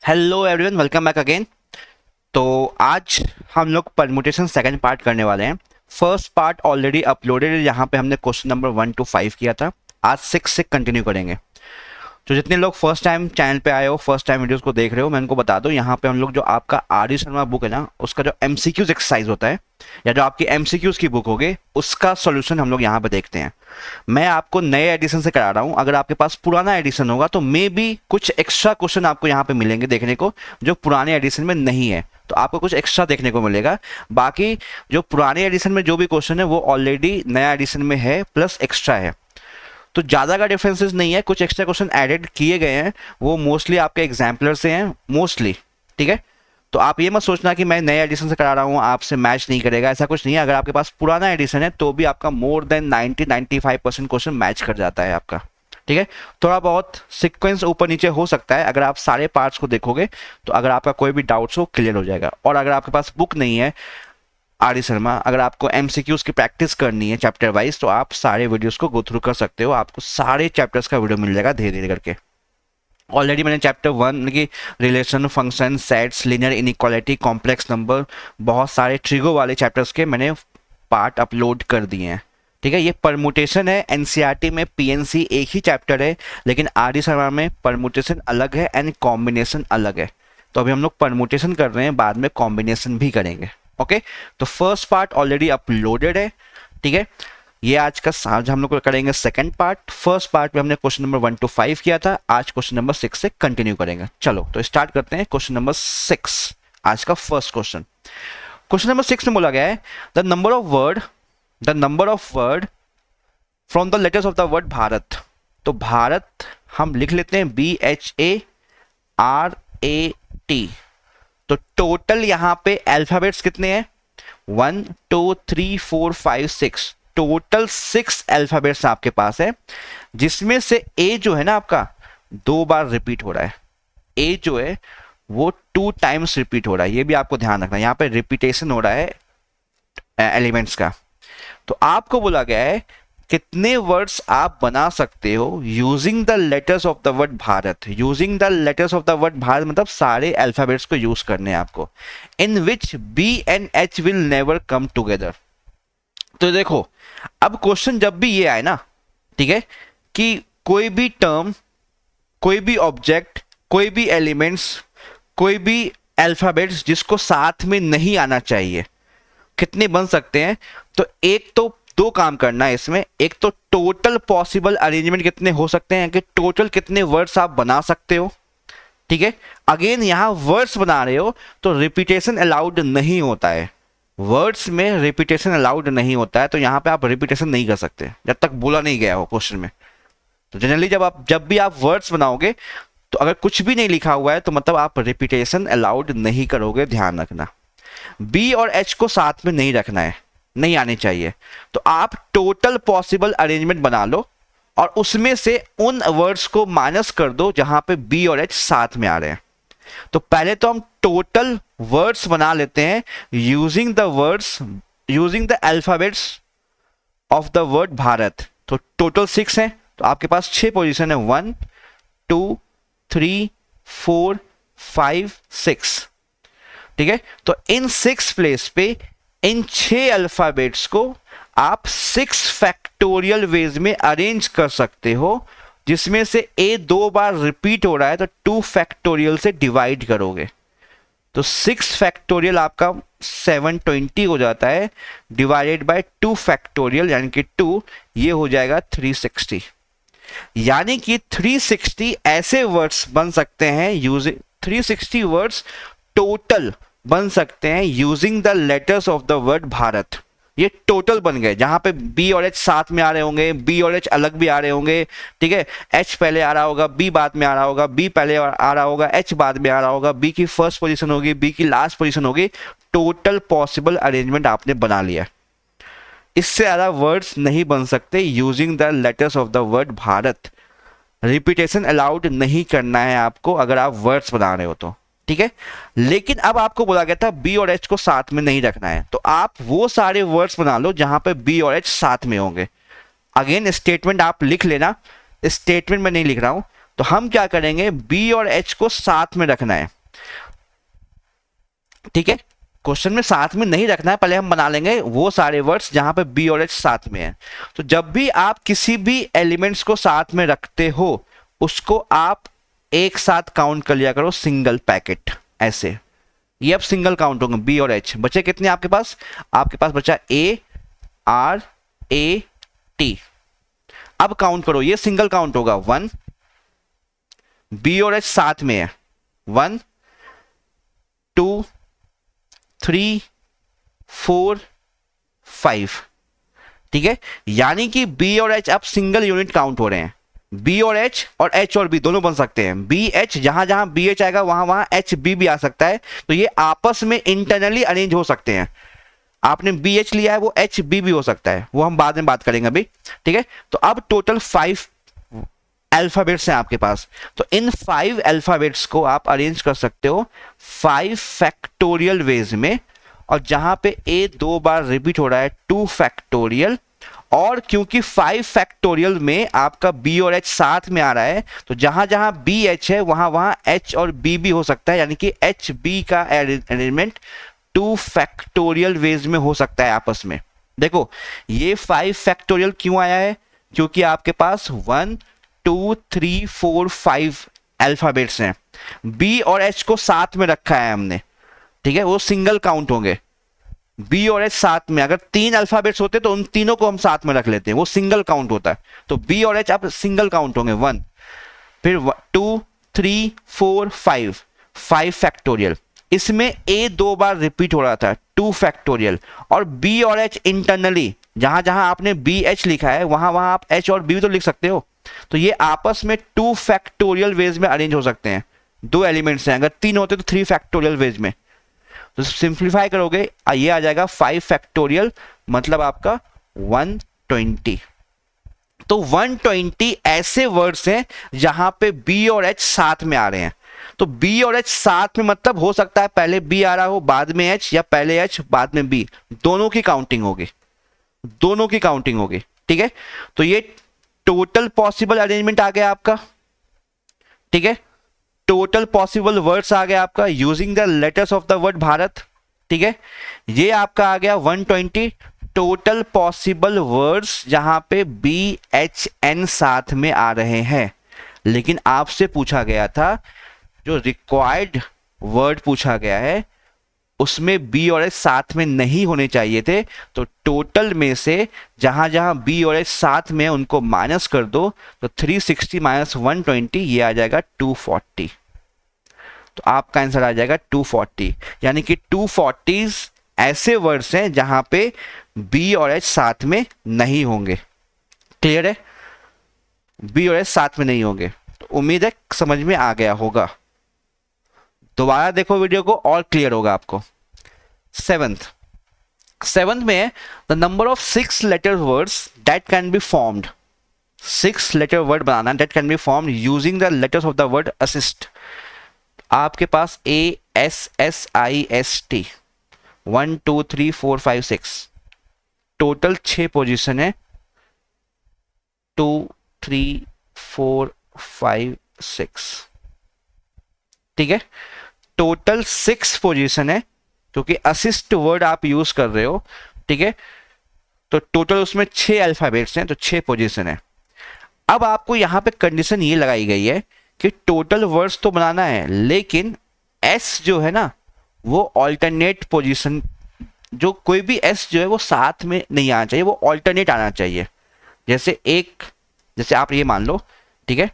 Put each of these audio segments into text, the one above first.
Hello everyone, welcome back again. तो आज हम लोग परमुटेशन सेकंड पार्ट करने वाले हैं। फर्स्ट पार्ट ऑलरेडी अपलोडेड है, यहाँ पे हमने क्वेश्चन नंबर 1 to 5 किया था। आज 6 से कंटिन्यू करेंगे। तो जितने लोग फर्स्ट टाइम चैनल पे आए हो, फर्स्ट टाइम वीडियोस को देख रहे हो, मैं उनको बता दूं, यहाँ पे हम लोग जो आपका आर डी शर्मा बुक है ना, उसका जो एमसीक्यूज एक्सरसाइज होता है या जो आपकी एमसीक्यूज की बुक होगी, उसका सॉल्यूशन हम लोग यहाँ पे देखते हैं। मैं आपको नए एडिशन से करा रहा हूँ। अगर आपके पास पुराना एडिशन होगा तो मे बी कुछ एक्स्ट्रा क्वेश्चन आपको यहाँ पे मिलेंगे देखने को, जो पुराने एडिशन में नहीं है, तो आपको कुछ एक्स्ट्रा देखने को मिलेगा। बाकी जो पुराने एडिशन में जो भी क्वेश्चन है वो ऑलरेडी नया एडिशन में है, प्लस एक्स्ट्रा है। तो ज़्यादा का डिफरेंसेस नहीं है, कुछ एक्स्ट्रा क्वेश्चन एडेड किए गए हैं, वो मोस्टली आपके एग्जाम्पलर से हैं मोस्टली। ठीक है, तो आप ये मत सोचना कि मैं नए एडिशन से करा रहा हूँ आपसे मैच नहीं करेगा, ऐसा कुछ नहीं है। अगर आपके पास पुराना एडिशन है तो भी आपका मोर देन 90-95% क्वेश्चन मैच कर जाता है आपका। ठीक है, थोड़ा बहुत सीक्वेंस ऊपर नीचे हो सकता है। अगर आप सारे पार्ट्स को देखोगे तो अगर आपका कोई भी डाउट्स हो क्लियर हो जाएगा। और अगर आपके पास बुक नहीं है आर डी शर्मा, अगर आपको एमसीक्यूज की प्रैक्टिस करनी है चैप्टर वाइज, तो आप सारे वीडियोस को गो थ्रू कर सकते हो। आपको सारे चैप्टर्स का वीडियो मिल जाएगा धीरे धीरे करके। ऑलरेडी मैंने चैप्टर 1 की relation, function, sets, linear inequality, complex number, बहुत सारे ट्रिगो वाले चैप्टर्स के मैंने पार्ट अपलोड कर दिए हैं। ठीक है, ये परमुटेशन है। एनसीईआरटी में पीएनसी एक ही चैप्टर है, लेकिन आर डी शर्मा में परमुटेशन अलग है एंड कॉम्बिनेशन अलग है। तो अभी हम लोग परमुटेशन कर रहे हैं, बाद में कॉम्बिनेशन भी करेंगे। ओके, तो फर्स्ट पार्ट ऑलरेडी अपलोडेड है। ठीक है, ये आज का आज हम लोग करेंगे सेकंड पार्ट। फर्स्ट पार्ट में हमने क्वेश्चन नंबर 1 to 5 किया था, आज क्वेश्चन नंबर 6 से कंटिन्यू करेंगे। चलो तो स्टार्ट करते हैं। क्वेश्चन नंबर 6, आज का फर्स्ट क्वेश्चन। क्वेश्चन नंबर 6 में बोला गया है the number of word from the letters of the word Bharat. तो भारत हम लिख लेते हैं BHARAT। तो टोटल यहां पे अल्फाबेट्स कितने हैं? 1 2 3 4 5 6, टोटल 6 अल्फाबेट्स आपके पास है, जिसमें से ए जो है ना आपका 2 बार रिपीट हो रहा है। ए जो है वो 2 टाइम्स रिपीट हो रहा है, ये भी आपको ध्यान रखना है। यहाँ पे रिपीटेशन हो रहा है एलिमेंट्स का। तो आपको बोला गया है कितने वर्ड्स आप बना सकते हो using the letters of the word Bharat. Using the letters of the word Bharat मतलब सारे अल्फाबेट्स को यूज करने हैं आपको। In which B and H will never come together. तो देखो, अब क्वेश्चन जब भी ये आए ना, ठीक है, कि कोई भी टर्म, कोई भी ऑब्जेक्ट, कोई भी एलिमेंट्स, कोई भी अल्फाबेट्स जिसको साथ में नहीं आना चाहिए, कितने बन सकते हैं? तो एक तो 2 काम करना है इसमें। एक तो टोटल पॉसिबल अरेंजमेंट कितने हो सकते हैं, कि टोटल कितने वर्ड्स आप बना सकते हो। ठीक है, अगेन यहां वर्ड्स बना रहे हो तो रिपीटेशन अलाउड नहीं होता है। वर्ड्स में रिपीटेशन अलाउड नहीं होता है, तो यहां पे आप रिपीटेशन नहीं कर सकते जब तक बोला नहीं गया हो क्वेश्चन में। तो जनरली जब भी आप वर्ड्स बनाओगे तो अगर कुछ भी नहीं लिखा हुआ है तो मतलब आप रिपीटेशन अलाउड नहीं करोगे, ध्यान रखना। बी और एच को साथ में नहीं रखना है, नहीं आने चाहिए। तो आप टोटल पॉसिबल अरेंजमेंट बना लो और उसमें से उन वर्ड्स को माइनस कर दो जहां पे बी और एच साथ में आ रहे हैं। तो पहले तो हम टोटल वर्ड्स बना लेते हैं using the alphabets of the word Bharat. तो टोटल 6 है, तो आपके पास 6 पोजीशन है, 1 2 3 4 5 6। ठीक है, तो इन 6 प्लेस पे इन 6 अल्फाबेट्स को आप 6 फैक्टोरियल वेज में अरेंज कर सकते हो, जिसमें से ए 2 बार रिपीट हो रहा है तो 2 फैक्टोरियल से डिवाइड करोगे तो 6 फैक्टोरियल आपका 720 हो जाता है, डिवाइडेड बाय 2 फैक्टोरियल यानी कि 2, ये हो जाएगा 360। यानी कि 360 ऐसे वर्ड्स बन सकते हैं यूजिंग 360 वर्ड्स टोटल बन सकते हैं using the letters of the word Bharat. ये टोटल बन गए, जहां पे बी और एच साथ में आ रहे होंगे, बी और एच अलग भी आ रहे होंगे। ठीक है, एच पहले आ रहा होगा, बी बाद में आ रहा होगा, बी पहले आ रहा होगा, एच बाद में आ रहा होगा, बी की फर्स्ट पोजीशन होगी, बी की लास्ट पोजीशन होगी। टोटल पॉसिबल अरेंजमेंट आपने बना लिया। इससे ज्यादा वर्ड्स नहीं बन सकते using the letters of the word Bharat. Repetition allowed नहीं करना है आपको अगर आप वर्ड्स बना रहे हो तो। ठीक है, लेकिन अब आपको बोला गया था बी और एच को साथ में नहीं रखना है, तो आप वो सारे वर्ड्स बना लो जहां पे बी और एच साथ में होंगे। अगेन स्टेटमेंट आप लिख लेना, स्टेटमेंट में नहीं लिख रहा हूं, तो हम क्या करेंगे, बी और एच को साथ में रखना है, ठीक है। क्वेश्चन में साथ में नहीं रखना है, पहले हम बना लेंगे वो सारे वर्ड्स जहां पे बी और एच साथ में है। तो जब भी आप किसी भी एलिमेंट्स को साथ में रखते हो उसको आप एक साथ काउंट कर लिया करो, सिंगल पैकेट ऐसे। ये अब सिंगल काउंट होंगे, बी और एच। बचे कितने आपके पास, आपके पास बचा ए आर ए टी। अब काउंट करो, ये सिंगल काउंट होगा, 1, बी और एच साथ में है, 1 2 3 4 5, ठीक है। यानी कि बी और एच अब सिंगल यूनिट काउंट हो रहे हैं। बी और एच और बी दोनों बन सकते हैं। बी एच, जहां जहां बी एच आएगा वहां वहां एच बी भी आ सकता है। तो ये आपस में इंटरनली अरेंज हो सकते हैं। आपने बी एच लिया है, वो एच बी भी हो सकता है, वो हम बाद में बात करेंगे अभी, ठीक है। तो अब टोटल 5 अल्फाबेट्स हैं आपके पास। तो इन 5 अल्फाबेट्स को आप अरेंज कर सकते हो 5 फैक्टोरियल वेज में। और जहां पे ए 2 बार रिपीट हो रहा है, 2 फैक्टोरियल। और क्योंकि 5 फैक्टोरियल में आपका बी और एच साथ में आ रहा है, तो जहां जहां बी एच है वहां वहां एच और बी भी हो सकता है। यानी कि एच बी का अरेंजमेंट 2 फैक्टोरियल वेज में हो सकता है आपस में। देखो ये 5 फैक्टोरियल क्यों आया है, क्योंकि आपके पास 1 2 3 4 5 अल्फाबेट्स हैं। बी और एच को साथ में रखा है हमने, ठीक है, वो सिंगल काउंट होंगे। बी और एच साथ में, अगर 3 अल्फाबेट्स होते तो उन तीनों को हम साथ में रख लेते हैं, वो सिंगल काउंट होता है। तो बी और एच अब सिंगल काउंट होंगे, 1, फिर 2 3 4 5 फैक्टोरियल। इसमें ए 2 बार रिपीट हो रहा था, 2 फैक्टोरियल। और बी और एच इंटरनली, जहां जहां आपने बी एच लिखा है वहां वहां आप एच और बी तो लिख सकते हो। तो ये आपस में 2 फैक्टोरियल वेज में अरेंज हो सकते हैं। 2 एलिमेंट्स हैं, अगर 3 होते तो 3 फैक्टोरियल वेज में। तो सिंप्लीफाई करोगे ये आ जाएगा 5 फैक्टोरियल, मतलब आपका 120। तो 120 ऐसे वर्ड्स हैं जहां पे बी और एच साथ में आ रहे हैं। तो बी और एच साथ में मतलब हो सकता है पहले बी आ रहा हो बाद में एच, या पहले एच बाद में बी, दोनों की काउंटिंग होगी, दोनों की काउंटिंग होगी, ठीक है। तो ये टोटल पॉसिबल अरेंजमेंट आ गया आपका, ठीक है। टोटल पॉसिबल वर्ड्स आ गया आपका using the letters of the word Bharat, ठीक है। ये आपका आ गया 120 टोटल पॉसिबल वर्ड्स जहां पे बी एच एन साथ में आ रहे हैं। लेकिन आपसे पूछा गया था, जो रिक्वायर्ड वर्ड पूछा गया है उसमें बी और एच साथ में नहीं होने चाहिए थे। तो टोटल में से जहां जहां बी और एच साथ में उनको माइनस कर दो, तो 360 माइनस 120 ये आ जाएगा 240। तो आपका आंसर आ जाएगा 240। यानी कि 240 ऐसे वर्ड्स हैं जहां पे बी और एच साथ में नहीं होंगे। क्लियर है, बी और एच साथ में नहीं होंगे। तो उम्मीद है समझ में आ गया होगा। दोबारा देखो वीडियो को और क्लियर होगा आपको। सेवंथ में the number of 6 letter words that can be formed. 6 letter word बनाना that can be formed using the letters of the word assist. आपके पास A S S I S T 1 2 3 4 5 6 total 6 position है, 2 3 4 5 6, ठीक है। Total 6 position है क्योंकि assist word आप use कर रहे हो, ठीक है। तो टोटल उसमें 6 अल्फाबेट्स हैं, तो 6 पोजीशन है। अब आपको यहां पे कंडीशन ये लगाई गई है कि टोटल वर्ड्स तो बनाना है, लेकिन एस जो है ना वो ऑल्टरनेट पोजीशन, जो कोई भी एस जो है वो साथ में नहीं आना चाहिए, वो ऑल्टरनेट आना चाहिए। जैसे आप ये मान लो, ठीक है,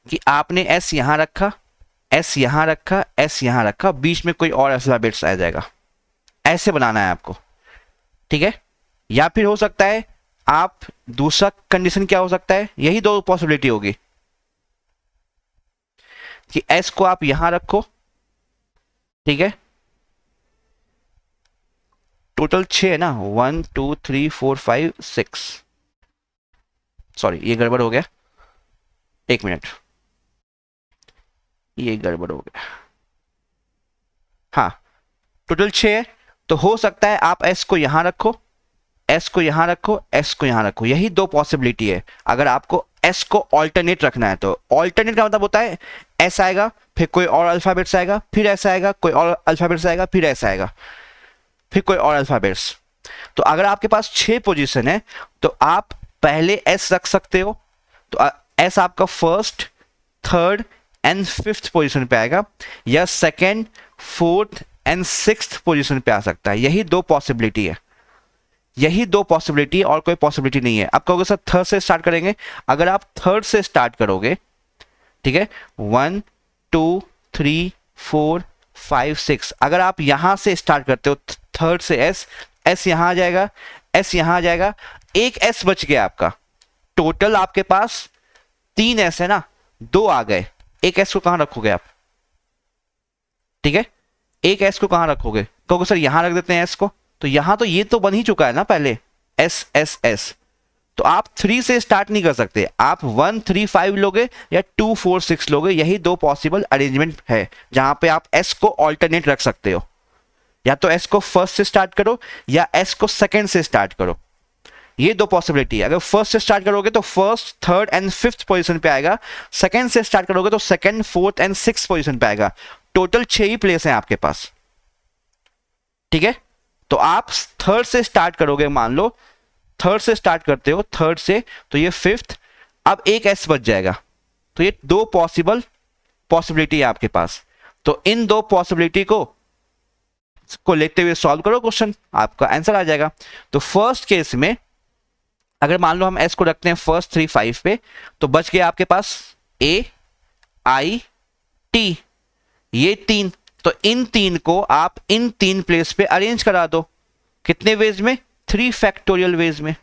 कि आपने एस यहां रखा, एस यहां रखा, एस यहां रखा, बीच में कोई और अल्फाबेट्स आ जाएगा। ऐसे बनाना है आपको, ठीक है। या फिर हो सकता है आप, दूसरा कंडीशन क्या हो सकता है, यही 2 पॉसिबिलिटी होगी कि एस को आप यहां रखो, ठीक है। टोटल 6 है ना, 1 2 3 4 5 6, सॉरी ये गड़बड़ हो गया, 1 मिनट, ये गड़बड़ हो गया। हाँ, टोटल 6 है, तो हो सकता है आप एस को यहां रखो, एस को यहां रखो, एस को यहां रखो, यही 2 पॉसिबिलिटी है। अगर आपको एस को ऑल्टरनेट रखना है। तो ऑल्टरनेट का मतलब होता है एस आएगा, फिर कोई और अल्फाबेट्स आएगा, फिर ऐसा आएगा, कोई और अल्फाबेट्स आएगा, फिर ऐसा आएगा, फिर कोई और अल्फाबेट्स। तो अगर आपके पास 6 पोजीशन है तो आप पहले एस रख सकते हो, तो एस आपका first, third and fifth position पे आएगा, या second, fourth and sixth position पे आ सकता है। यही दो पॉसिबिलिटी है, यही दो पॉसिबिलिटी, और कोई पॉसिबिलिटी नहीं है। आप कहोगे सर थर्ड से स्टार्ट करेंगे, अगर आप थर्ड से स्टार्ट करोगे, ठीक है, 1 2 3 4 5 6, अगर आप यहां से स्टार्ट करते हो थर्ड से एस, एस यहां आ जाएगा, एस यहां आ जाएगा, एक एस बच गया आपका। टोटल आपके पास 3 एस है ना, 2 आ गए, एक एस को कहां रखोगे आप? ठीक है, एक एस को कहां रखोगे? कहोगे सर यहां रख देते हैं एस को, तो यहां तो ये तो बन ही चुका है ना पहले, एस एस एस। तो आप 3 से स्टार्ट नहीं कर सकते, आप 1 3 5 लोगे या 2 4 6 लोगे। यही दो पॉसिबल अरेंजमेंट है जहां पे आप एस को ऑल्टरनेट रख सकते हो, या तो एस को फर्स्ट से स्टार्ट करो या एस को सेकंड से स्टार्ट करो। ये दो पॉसिबिलिटी है। अगर फर्स्ट से स्टार्ट करोगे तो first, third and fifth position पे आएगा, सेकंड से स्टार्ट करोगे तो second, fourth and sixth position पे आएगा। टोटल 6 ही प्लेस हैं आपके पास, ठीक है। तो आप थर्ड से स्टार्ट करोगे, मान लो थर्ड से स्टार्ट करते हो, थर्ड से, तो ये फिफ्थ, अब एक एस बच जाएगा। तो ये दो पॉसिबिलिटी है आपके पास। तो इन दो पॉसिबिलिटी को लेते हुए सॉल्व करो क्वेश्चन, आपका आंसर आ जाएगा। तो फर्स्ट केस में अगर मान लो हम एस को रखते हैं फर्स्ट 3 5 पे, तो बच गया आपके पास ए आई टी, ये 3। तो इन 3 को आप इन 3 प्लेस पे अरेंज करा दो। कितने वेज में? 3 फैक्टोरियल वेज में,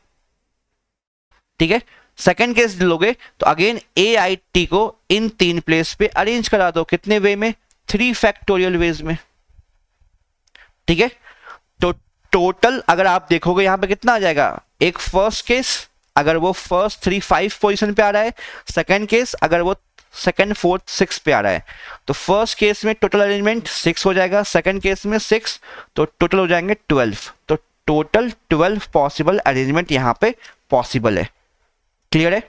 ठीक है। सेकंड केस लोगे तो अगेन ए आई टी को इन 3 प्लेस पे अरेंज करा दो। कितने वे में? 3 फैक्टोरियल वेज में, ठीक है। तो टोटल अगर आप देखोगे यहां पे कितना आ जाएगा, एक फर्स्ट केस अगर वो फर्स्ट 3 5 पोजीशन पे आ रहा है, सेकंड केस अगर वो सेकंड, फोर्थ, 6 पे आ रहा है, तो फर्स्ट केस में टोटल अरेंजमेंट 6 हो जाएगा, सेकंड केस में 6, तो टोटल हो जाएंगे 12। तो टोटल 12 पॉसिबल अरेंजमेंट यहां पे पॉसिबल है। क्लियर है?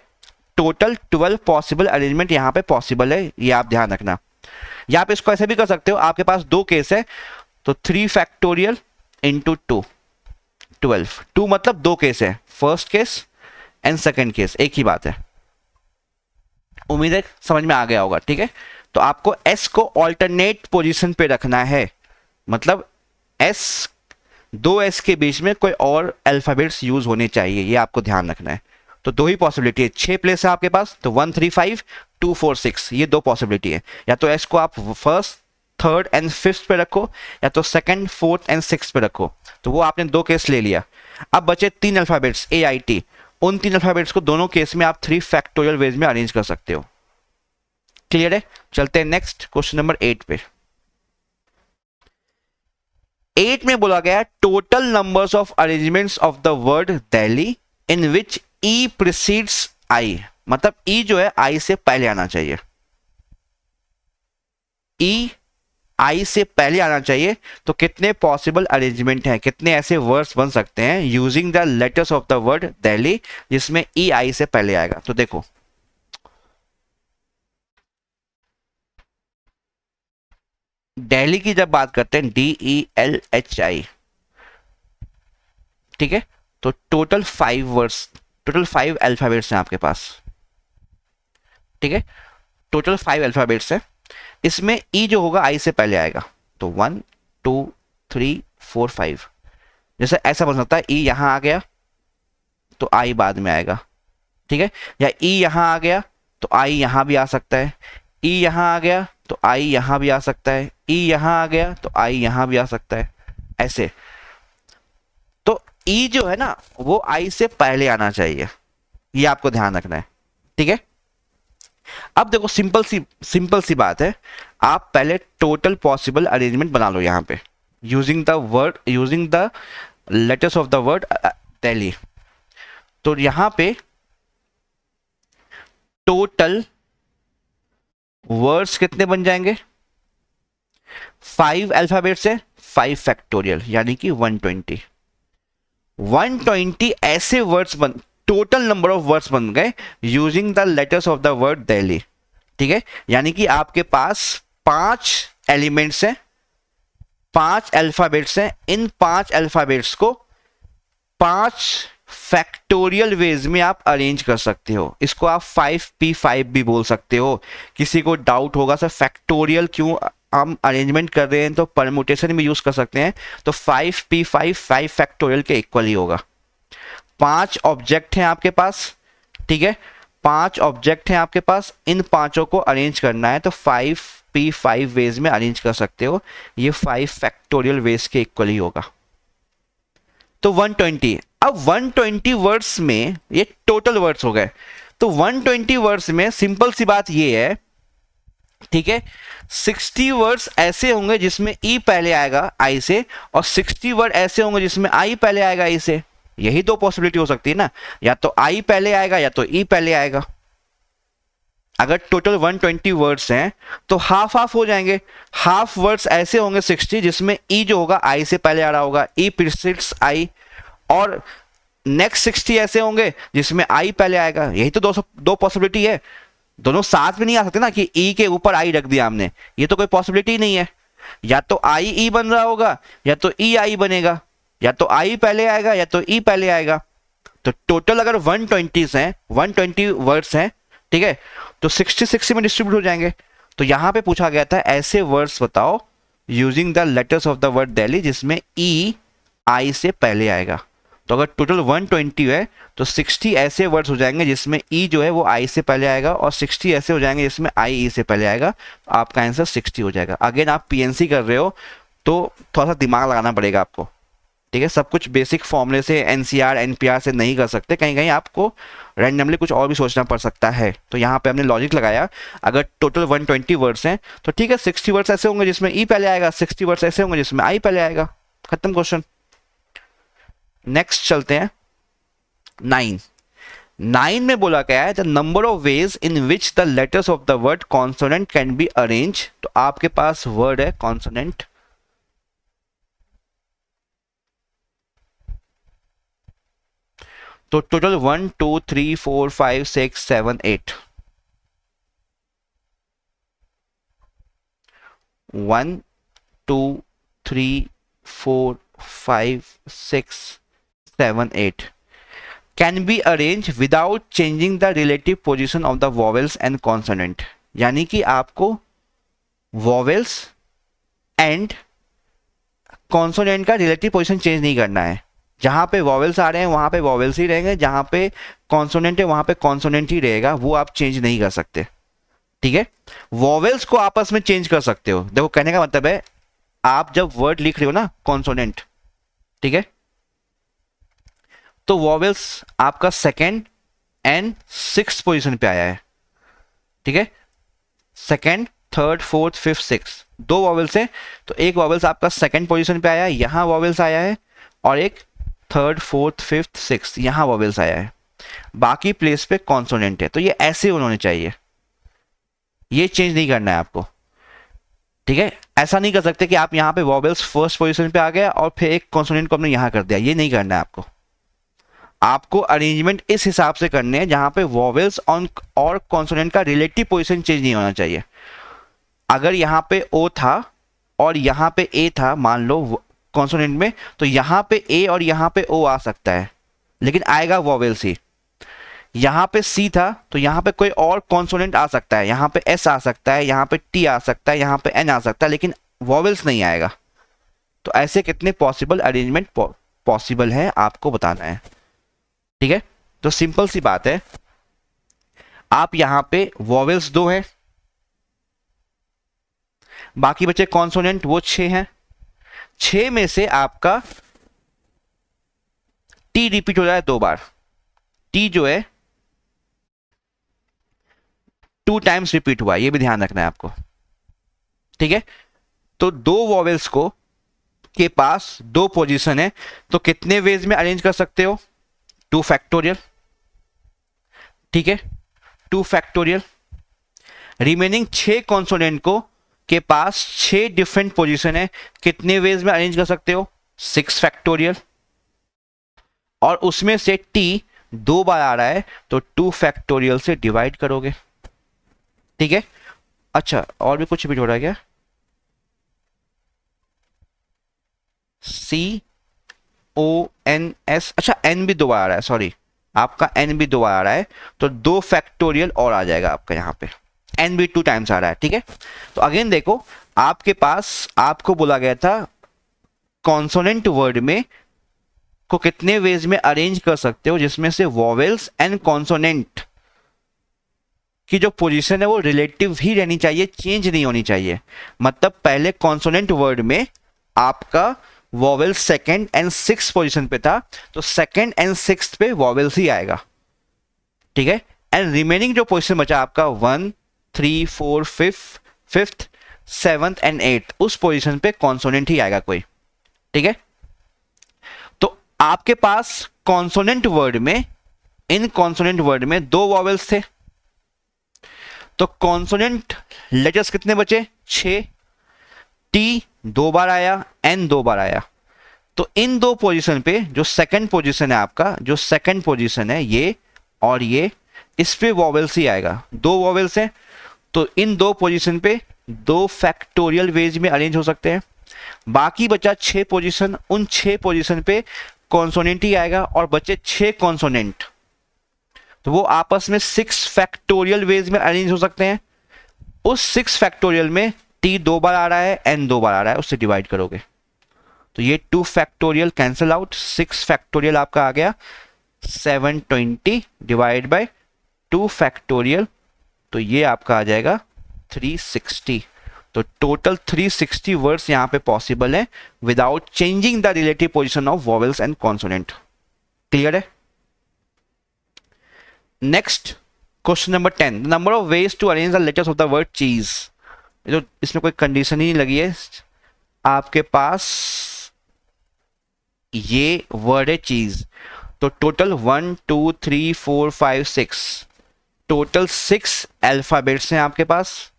टोटल 12 पॉसिबल अरेंजमेंट यहां पे पॉसिबल है, ये आप ध्यान रखना। या आप इसको ऐसे भी कर सकते हो, आपके पास 2 केस है, तो 3 फैक्टोरियल इंटू 2, 12। 2 मतलब 2 केस है, first case and second case, एक ही बात है। उम्मीद है समझ में आ गया होगा, ठीक है। तो आपको एस को ऑल्टरनेट पोजीशन पे रखना है, मतलब एस, 2 एस के बीच में कोई और अल्फाबेट्स यूज होने चाहिए, ये आपको ध्यान रखना है। तो 2 ही पॉसिबिलिटी है, 6 प्लेस है आपके पास, तो 1 3 5 2 4 6, ये 2 पॉसिबिलिटी है। या तो एस को आप फर्स्ट, थर्ड एंड फिफ्थ पे रखो, या तो सेकंड, फोर्थ एंड सिक्स्थ पे रखो। तो वो आपने 2 केस ले लिया। अब बचे 3 अल्फाबेट्स ए आई टी, उन 3 अल्फाबेट्स को दोनों केस में आप 3 फैक्टोरियल वेज में अरेंज कर सकते हो। क्लियर है? चलते हैं नेक्स्ट क्वेश्चन नंबर 8 पे। 8 में बोला गया total numbers of arrangements of the word Delhi in which E precedes I, मतलब ई जो है आई से पहले आना चाहिए, ई आई से पहले आना चाहिए। तो कितने पॉसिबल अरेंजमेंट हैं, कितने ऐसे वर्ड्स बन सकते हैं using the letters of the word Delhi जिसमें ई आई से पहले आएगा? तो देखो, दिल्ली की जब बात करते हैं DELHI, ठीक है, तो टोटल 5 वर्ड्स, टोटल 5 अल्फाबेट्स हैं आपके पास, ठीक है। टोटल 5 अल्फाबेट्स है, इसमें ई जो होगा आई से पहले आएगा। तो 1 2 3 4 5, जैसे ऐसा बन सकता है ई यहां आ गया तो आई बाद में आएगा, ठीक है। या ई यहां आ गया तो आई यहां भी आ सकता है, ई यहां आ गया तो आई यहां भी आ सकता है, ई यहां आ गया तो आई यहां भी आ सकता है, ऐसे। तो ई जो है ना वो आई से पहले आना चाहिए, ये आपको ध्यान रखना है, ठीक है। अब देखो सिंपल सी बात है, आप पहले टोटल पॉसिबल अरेंजमेंट बना लो यहां पे using the letters of the word Delhi. तो यहां पे टोटल वर्ड्स कितने बन जाएंगे? 5 अल्फाबेट से 5 फैक्टोरियल, यानी कि 120 ऐसे words total number of words बन गए using the letters of the word Delhi. ठीक है, यानी कि आपके पास 5 एलिमेंट्स हैं, 5 अल्फाबेट्स हैं। इन 5 अल्फाबेट्स को 5 फैक्टोरियल वेज में आप अरेंज कर सकते हो। इसको आप 5p5 भी बोल सकते हो। किसी को डाउट होगा सर फैक्टोरियल क्यों हम अरेंजमेंट कर रहे हैं, तो परमुटेशन भी यूज कर सकते हैं। तो 5p5 5 फैक्टोरियल के इक्वल ही होगा। 5 ऑब्जेक्ट हैं आपके पास, ठीक है, 5 ऑब्जेक्ट हैं आपके पास। इन पांचों को अरेंज करना है तो 5p5 वेज में अरेंज कर सकते हो। ये 5 फैक्टोरियल वेज के इक्वल ही होगा। तो 120, अब 120 वर्ड्स में ये टोटल वर्ड्स हो गए। तो 120 वर्ड्स में सिंपल सी बात ये है, ठीक है, 60 वर्ड्स ऐसे होंगे जिसमें ई पहले आएगा आई से, और 60 वर्ड ऐसे होंगे जिसमें आई पहले आएगा ई से। यही दो पॉसिबिलिटी हो सकती है ना, या तो आई पहले आएगा या तो ई पहले आएगा। अगर टोटल 120 वर्ड्स हैं तो हाफ हाफ हो जाएंगे। हाफ वर्ड्स ऐसे होंगे 60 जिसमें ई जो होगा आई से पहले आ रहा होगा, ई प्रीसीड्स आई, और नेक्स्ट 60 ऐसे होंगे जिसमें आई पहले आएगा। यही तो दो पॉसिबिलिटी है। दोनों साथ में नहीं आ सकते ना कि ई के ऊपर आई रख दिया हमने, ये तो कोई पॉसिबिलिटी नहीं है। या तो आई ई बन रहा होगा या तो ई आई बनेगा, या तो आई पहले आएगा या तो ई पहले आएगा। तो टोटल अगर 120 हैं, 120 वर्ड्स हैं, ठीक है, तो 60 में डिस्ट्रीब्यूट हो जाएंगे। तो यहां पे पूछा गया था ऐसे वर्ड्स बताओ using the letters of the word Delhi जिसमें ई आई से पहले आएगा। तो अगर टोटल 120 है तो 60 ऐसे वर्ड्स हो जाएंगे जिसमें ई जो है वो आई से पहले आएगा, और 60 ऐसे हो जाएंगे जिसमें आई ई से पहले आएगा। आपका आंसर 60 हो जाएगा। अगेन आप पीएनसी कर रहे हो तो थोड़ा सा दिमाग लगाना पड़ेगा आपको, ठीक है। सब कुछ बेसिक फॉर्मूले से एनसीआर एनपीआर से नहीं कर सकते, कहीं कहीं आपको रैंडमली कुछ और भी सोचना पड़ सकता है। तो यहाँ पे हमने लॉजिक लगाया, अगर टोटल 120 वर्ड्स हैं तो ठीक है, 60 वर्ड्स ऐसे होंगे जिसमें ई पहले आएगा, 60 वर्ड्स ऐसे होंगे जिसमें आई पहले आएगा। खत्म क्वेश्चन। नेक्स्ट चलते हैं 9 में बोला गया है the number of ways in which the letters of the word consonant can be arrange. तो आपके पास वर्ड है कॉन्सोनेंट, तो total 1 2 3 4 5 6 7 8, 1 2 3 4 5 6 7 8 can be arranged without changing the relative position of the vowels and consonant। यानी कि आपको vowels and consonant का relative position change नहीं करना है। जहां पे vowels आ रहे हैं वहां पे vowels ही रहेंगे, जहां पे consonant है वहां पे consonant ही रहेगा, वो आप चेंज नहीं कर सकते, ठीक है। vowels को आपस में चेंज कर सकते हो। देखो कहने का मतलब है आप जब वर्ड लिख रहे हो ना consonant, ठीक है, तो वॉवेल्स आपका सेकेंड एंड 6th पोजीशन पे आया है, ठीक है। सेकेंड, थर्ड, फोर्थ, फिफ्थ, 6 दो वॉवेल्स हैं, तो एक वॉवेल्स आपका सेकेंड पोजीशन पे आया है, यहां वॉवेल्स आया है, और एक थर्ड, फोर्थ, फिफ्थ, 6 यहां वॉवेल्स आया है। बाकी प्लेस पे कॉन्सोनेंट है, तो ये ऐसे होने चाहिए, ये चेंज नहीं करना है आपको, ठीक है। ऐसा नहीं कर सकते कि आप यहां पे वॉवेल्स फर्स्ट पोजीशन पे आ गया और फिर एक कॉन्सोनेंट को आपने यहां कर दिया, ये नहीं करना है आपको। आपको अरेंजमेंट इस हिसाब से करने हैं जहां पे वॉवेल्स और कॉन्सोनेंट का रिलेटिव पोजीशन चेंज नहीं होना चाहिए। अगर यहां पे ओ था और यहां पे ए था मान लो कॉन्सोनेंट में, तो यहां पे ए और यहां पे ओ आ सकता है, लेकिन आएगा वॉवेल्स ही। यहां पे सी था तो यहां पे कोई और कॉन्सोनेंट आ सकता है, यहां पे एस आ सकता है, यहां पे टी आ सकता है, यहां पे एन आ सकता है, लेकिन वॉवेल्स नहीं आएगा। तो ऐसे कितने पॉसिबल अरेंजमेंट पॉसिबल है आपको बताना है, ठीक है। तो सिंपल सी बात है, आप यहां पे वॉवेल्स 2 हैं, बाकी बचे कॉन्सोनेंट वो 6 हैं। 6 में से आपका टी रिपीट हो रहा है 2 बार। टी जो है 2 टाइम्स रिपीट हुआ है, ये भी ध्यान रखना है आपको, ठीक है। तो 2 वॉवेल्स को के पास 2 पोजीशन है, तो कितने वेज में अरेंज कर सकते हो? 2 फैक्टोरियल, ठीक है, 2 फैक्टोरियल। रिमेनिंग 6 कॉन्सोनेंट को के पास 6 डिफरेंट पोजीशन है, कितने वेज में अरेंज कर सकते हो? 6 फैक्टोरियल। और उसमें से टी 2 बार आ रहा है तो 2 फैक्टोरियल से डिवाइड करोगे, ठीक है। अच्छा, और भी कुछ भी जोड़ा क्या? CONS, अच्छा n भी 2 बार आ रहा है, सॉरी, आपका n भी 2 बार आ रहा है, तो 2 फैक्टोरियल और आ जाएगा आपका यहाँ पे, n भी 2 टाइम्स आ रहा है, ठीक है। तो अगेन देखो, आपके पास आपको बोला गया था कॉन्सोनेंट वर्ड में को कितने वेज में अरेंज कर सकते हो, जिसमें से वॉवेल्स एंड कॉन्सोनेंट की जो पोजीशन है वो रिलेटिव ही रहनी चाहिए, चेंज नहीं होनी चाहिए। मतलब पहले कॉन्सोनेंट वर्ड में आपका vowel second and six position पे था, तो सेकंड एंड सिक्स पे वॉवेल्स ही आएगा, ठीक है। एंड रिमेनिंग जो पोजीशन बचा आपका 1, 3, 4, 5th, 7th एंड 8th, उस पोजीशन पे कॉन्सोनेंट ही आएगा कोई, ठीक है। तो आपके पास कॉन्सोनेंट वर्ड में, इन कॉन्सोनेंट वर्ड में 2 वॉवेल्स थे, तो कॉन्सोनेंट लेटर्स कितने बचे? 6। टी 2 बार आया, एन 2 बार आया, तो इन 2 पोजीशन पे जो सेकंड पोजीशन है आपका, जो सेकंड पोजीशन है ये और ये, इस पे वॉवेल्स ही आएगा। 2 वॉवेल्स हैं, तो इन 2 पोजीशन पे 2 फैक्टोरियल वेज में अरेंज हो सकते हैं। बाकी बचा 6 पोजीशन, उन 6 पोजीशन पे कॉन्सोनेंट ही आएगा, और बचे 6 कॉन्सोनेंट, तो वो आपस में 6 फैक्टोरियल वेज में अरेंज हो सकते हैं। उस 6 फैक्टोरियल में टी 2 बार आ रहा है, एन 2 बार आ रहा है, उससे डिवाइड करोगे तो ये 2 फैक्टोरियल कैंसिल आउट, 6 फैक्टोरियल आपका आ गया 720 डिवाइड बाय 2 फैक्टोरियल, तो ये आपका आ जाएगा 360। तो टोटल 360 वर्ड्स यहां पे पॉसिबल है without changing the relative position of vowels and consonant. Clear है? Next question number 10, number of ways to arrange the letters of the word cheese. तो इसमें कोई कंडीशन ही नहीं लगी है, आपके पास ये वर्ड है चीज, तो टोटल 1 2 3 4 5 6, टोटल 6 अल्फाबेट्स हैं आपके पास।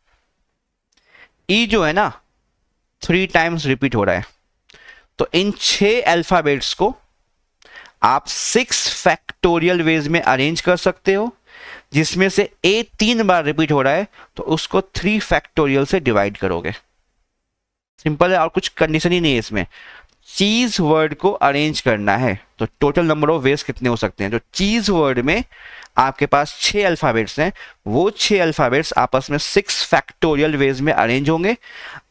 ई जो है ना 3 टाइम्स रिपीट हो रहा है, तो इन 6 अल्फाबेट्स को आप 6 फैक्टोरियल वेज में अरेंज कर सकते हो, जिसमें से ए 3 बार रिपीट हो रहा है, तो उसको 3 फैक्टोरियल से डिवाइड करोगे। सिंपल है, और कुछ कंडीशन ही नहीं है इसमें। चीज वर्ड को अरेंज करना है, तो टोटल नंबर ऑफ वेज कितने हो सकते हैं? जो चीज वर्ड में आपके पास 6 अल्फाबेट्स हैं, वो 6 अल्फाबेट्स आपस में 6 फैक्टोरियल वेज में अरेंज होंगे।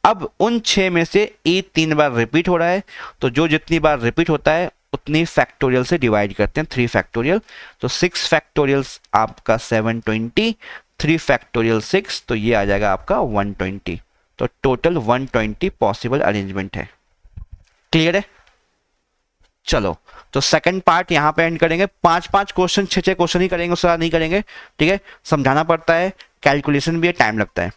अब उन 6 में से ए 3 बार रिपीट हो रहा है, तो जो जितनी बार रिपीट होता है उतनी फैक्टोरियल से डिवाइड करते हैं, 3 फैक्टोरियल। तो 6 फैक्टोरियल्स आपका 720, 3 फैक्टोरियल 6, तो ये आ जाएगा आपका 120। तो टोटल 120 पॉसिबल अरेंजमेंट है। क्लियर है? चलो, तो सेकंड पार्ट यहां पे एंड करेंगे। 5-5 क्वेश्चन, 6-6 क्वेश्चन ही करेंगे, उससे नहीं करेंगे, ठीक है। समझाना पड़ता है, कैलकुलेशन भी है, टाइम लगता है।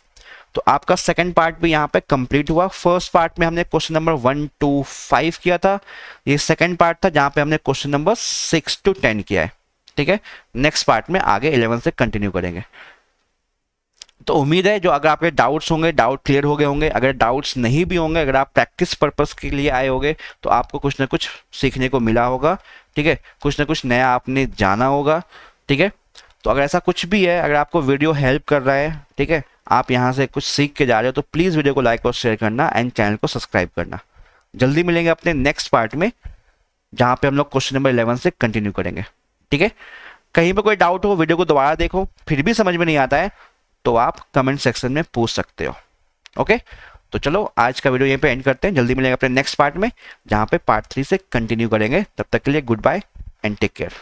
तो आपका सेकंड पार्ट भी यहाँ पे कंप्लीट हुआ। फर्स्ट पार्ट में हमने क्वेश्चन नंबर 1 to 5 किया था, ये सेकंड पार्ट था जहाँ पे हमने क्वेश्चन नंबर 6 to 10 किया है, ठीक है। नेक्स्ट पार्ट में आगे 11 से कंटिन्यू करेंगे। तो उम्मीद है जो अगर आपके डाउट्स होंगे, डाउट क्लियर हो गए होंगे। अगर डाउट्स नहीं भी होंगे, अगर आप प्रैक्टिस पर्पस के लिए आए होंगे, तो आपको कुछ ना कुछ सीखने को मिला होगा, ठीक है। कुछ ना कुछ नया आपने जाना होगा, ठीक है। तो अगर ऐसा कुछ भी है, अगर आपको वीडियो हेल्प कर रहा है, ठीक है, आप यहाँ से कुछ सीख के जा रहे हो, तो प्लीज़ वीडियो को लाइक और शेयर करना एंड चैनल को सब्सक्राइब करना। जल्दी मिलेंगे अपने नेक्स्ट पार्ट में, जहाँ पे हम लोग क्वेश्चन नंबर 11 से कंटिन्यू करेंगे, ठीक है। कहीं पर कोई डाउट हो, वीडियो को दोबारा देखो, फिर भी समझ में नहीं आता है तो आप कमेंट सेक्शन में पूछ सकते हो, ओके। तो चलो आज का वीडियो यहीं पे एंड करते हैं। जल्दी मिलेंगे अपने नेक्स्ट पार्ट में, जहाँ पे पार्ट 3 से कंटिन्यू करेंगे। तब तक के लिए goodbye and take care.